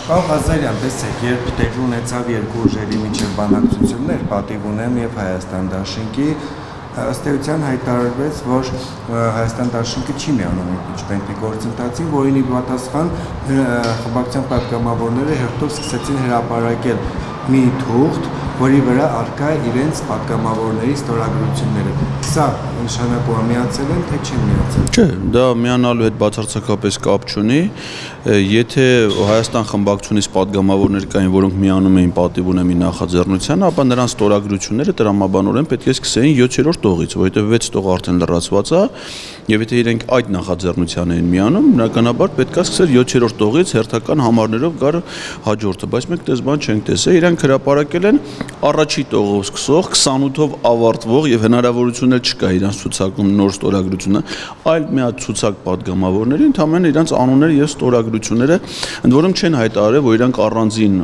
Պարոն Ղազարյան, տեսեք, երբ տեղի ունեցավ երկու ուժերի միջև բանակցություններ, Պատիվ ունեմ եւ Հայաստան դաշինքի, ըստ էության հայտարարվեց, որ Հայաստան դաշինքը չի միանում իմպիչմենտի գործընթացին, որին ի պատասխան խմբակցության պատգամավորները հերթով սկսեցին հրապարակել մի թուղթ, որի վրա առկա է իրենց պատգամավորների ստորագրությունները։ Սա նշանակում է միացել են, թե չեն միացել։ Չէ, դա միանալու հետ բացարձակապես կապ չունի։ Եթե Հայաստան խմբակցությունից պատգամավորներ կային, որոնք միանում էին Պատիվ ունեմի նախաձեռնությանը, ապա նրանց ստորագրությունները տրամաբանորեն պետք է սկսեին 7-րդ տողից, որովհետև 6 տողը արդեն լրացված է, եւ եթե իրենք այդ նախաձեռնության էին միանում, բնականաբար պետք է սկսել 7-րդ տողից հերթական համարներով գար հաջորդը, բայց մենք դες բան չենք տեսել, իրանք հրապարակել են առաջի տողով սկսող 28-ով ավարտվող եւ հնարավորություն չկա իրանց ցուցակում նոր ստորագրությունը, այլ մի հատ ցուցակ պատգամավորների ընդհանրապես իրանց անունները եւ ստորագրությունները, ընդ որում չեն հայտարարել, որ իրանք առանձին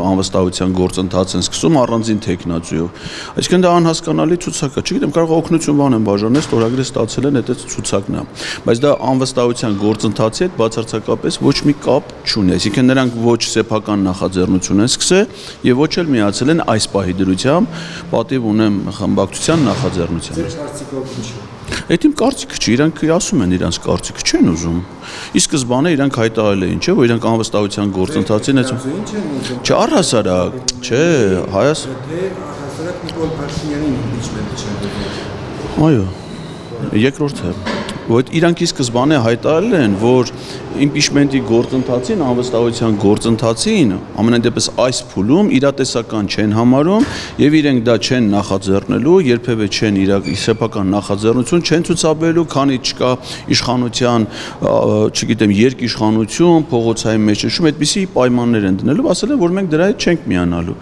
անվստահության գործընթաց են սկսում առանձին տեխնոլոգիայով։ Այսինքն դա անհասկանալի ցուցակ է, չգիտեմ, կարող է օգնություն բան են բաժանել, ստորագրել ստացել են այդ ցուցակն է, բայց դա անվստահության գործընթացի հետ բացարձակապես ոչ մի կապ չունի, այսինքն նրանք ոչ սեփական նախաձեռնություն են սկսել եւ ոչ էլ միացել են այս պահի դրությամբ Պատիվ ունեմ խմբակցության նախաձեռնությանը։ Այդ իմ կարծիքը չի, իրանք ասում են իրանք կարծիքը չեն ուզում։ Ի սկզբանե իրանք հայտարարել էին, չէ, որ իրանք անվստահության գործընթացին են։ Չէ, առհասարակ, չէ, առհասարակ Նիկոլ Փաշինյանին իմպիչմենտ չեն դրել։ Այո, երկրորդը, որ իրանք ի սկզբանե հայտարարել են, որ իմպիչմենտի գործընթացին, անվստահության գործընթացին, ամենայն դեպս այս փուլում իրատեսական չեն համարում եւ իրենք դա չեն նախաձեռնելու, երբևէ չեն սեփական նախաձեռնություն չեն ցուցաբերելու, քանի չկա իշխանության, չգիտեմ, երկիշխանություն, փողոցային մեջնշում, այդպիսի պայմաններ են դնելու, ասել են, որ մենք դրա հետ չենք միանալու։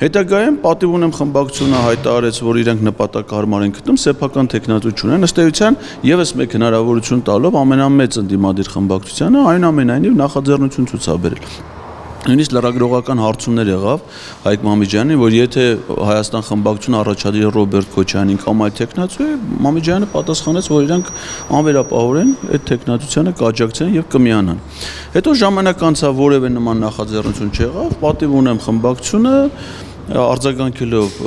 Հետագայում Պատիվ ունեմ խմբակցությունը հայտարարեց, որ իրենք նպատակահարմար են գտնում սեփական տեխնատություն ունեն, ըստ էության եւս մեկ հնարավորություն տալով ամենամեծ ընդդիմադիր խմբակցությանը այնուամենայնիվ նախաձեռնություն ցուցաբերել։ Նույնիսկ լրագրողական հարցումներ եղավ Հայկ Մամիջյանին, որ եթե Հայաստան խմբակցությունը առաջադրի Ռոբերտ Քոչարյանին կամ այլ տեխնատու, Մամիջյանը պատասխանեց, որ իրանք անվերապահորեն այդ տեխնատությանը կաջակցեն եւ կմիանան։ Հետո ժամանակ անցավ, որևէ նման նախաձեռնություն չեղավ, Պատիվ ունեմ խմբակցությունը արձագանքելով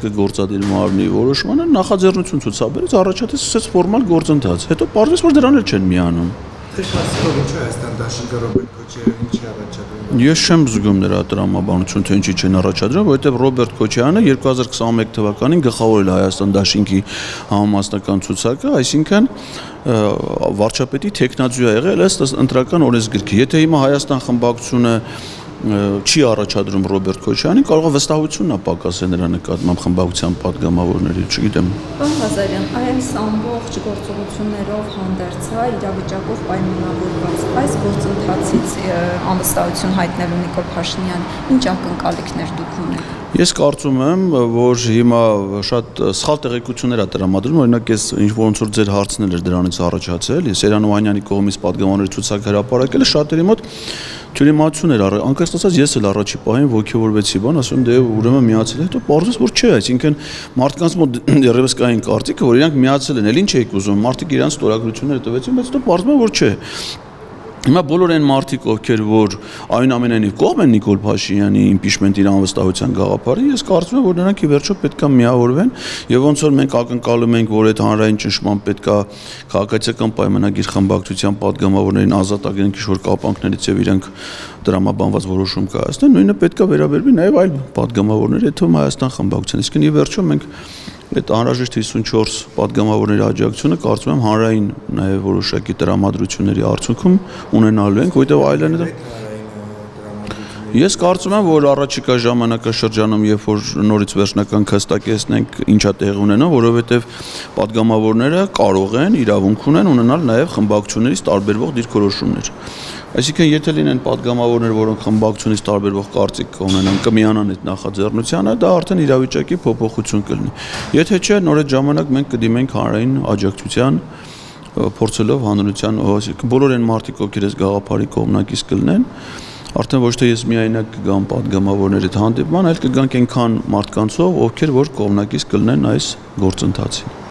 ՀՀԿ գործադիր մարմնի որոշմանը նախաձեռնություն ցուցաբերեց, առաջադեմ սկսեց ֆորմալ գործընթաց։ Հետո պարզվեց, որ դրան էլ չեն միանում։ Ես չեմ զգում նրա տրամաբանություն, թե ինչի չեն առաջադրում, որովհետև Ռոբերտ Քոչարյանը 2021 թվականին գլխավորել է Հայաստան դաշինքի համամասնական ցուցակը, այսինքն վարչապետի տեխնատու է եղել ըստ ընտրական օրենսգրքի։ Եթե հիմա Հայաստան խմբակցությունը չի առաջադրում Ռոբերտ Քոչարյանին, կարող է վստահությունն ապակասել նրա նկատմամբ խմբակցության պատգամավորների, չգիտեմ։ Պարոն Ղազարյան, այս ամբողջ գործողություններով հանդերձ է իրավիճակով պայմանավորված այս գործընթացից անվստահություն հայտնելու Նիկոլ Փաշինյան ինչ ակնկալիքներ դուք ունեք։ Ես կարծում եմ, որ հիմա շատ սխալ տեղեկություններ է տրամադրում, օրինակ ես ոնց որ ձեր հարցն էր դրանից առաջացել, Սերան Օհանյանի կողմից պատգամավորների ցուցակ հրապարակելը շատերի մոտ թյուրիմացություն էր, անկեղծ ասած ես էլ առաջի պահին ոգևորվեցի, բան, ասում եմ դե ուրեմն միացել է, հետո պարզվեց որ չէ, այսինքն մարդկանց մոտ դեռևս կային կարծիքը, որ իրանք միացել են, էլ ինչ եք ուզում, մարդիկ իրանց ստորագրությունները տվեցին, բայց հետո պարզվում է որ չէ։ Հիմա բոլոր այն մարդիկ, ովքեր որ այնուամենայնիվ կողմ են Նիկոլ Փաշինյանի իմպիչմենտի անվստահության գաղափարի, ես կարծում եմ, որ նրանք ի վերջո պետք է միավորվեն եւ ոնց որ մենք ակնկալում ենք, որ այդ հանրային ճնշման պետք է քաղաքացիական պայմանագիր խմբակցության պատգամավորներին ազատ ագրենք ինչ-որ կապանքներից եւ իրենք դրամաբանված որոշում կայացնեն, նույնը պետք է վերաբերվի նաեւ այլ պատգամավորների, այդ թվում Հայաստան խմբակցության։ Իսկ ի վերջո մենք այդ անհրաժեշտ 54 պատգամավորների աջակցությունը կարծում եմ հանրային նաև որոշակի տրամադրությունների արդյունքում ունենալու ենք, որովհետև այլն Ես կարծում եմ, որ առաջիկա ժամանակաշրջանում, երբ որ նորից վերջնական հստակեցնենք ինչա տեղ ունենա, որովհետև պատգամավորները կարող են, իրավունք ունեն ունենալ նաև խմբակցություններից տարբերվող դիրքորոշումներ։ Այսինքն, եթե լինեն պատգամավորներ, որոնք խմբակցությունից տարբերվող կարծիք ունենան, կմիանան այդ նախաձեռնությանը, դա արդեն իրավիճակի փոփոխություն կլինի։ Եթե չէ, նոր այդ ժամանակ մենք կդիմենք հանրային աջակցության, փորձելով հանրության, բոլոր այն մարդիկ, ովքեր այս գաղափարի կողմնակից կլինեն, արդեն ոչ թե ես միայնակ կգամ պատգամավորների հետ հանդիպման, այլ կգանք այնքան մարդկանցով, ովքեր որ կողմնակից կլինեն այս գործընթացին։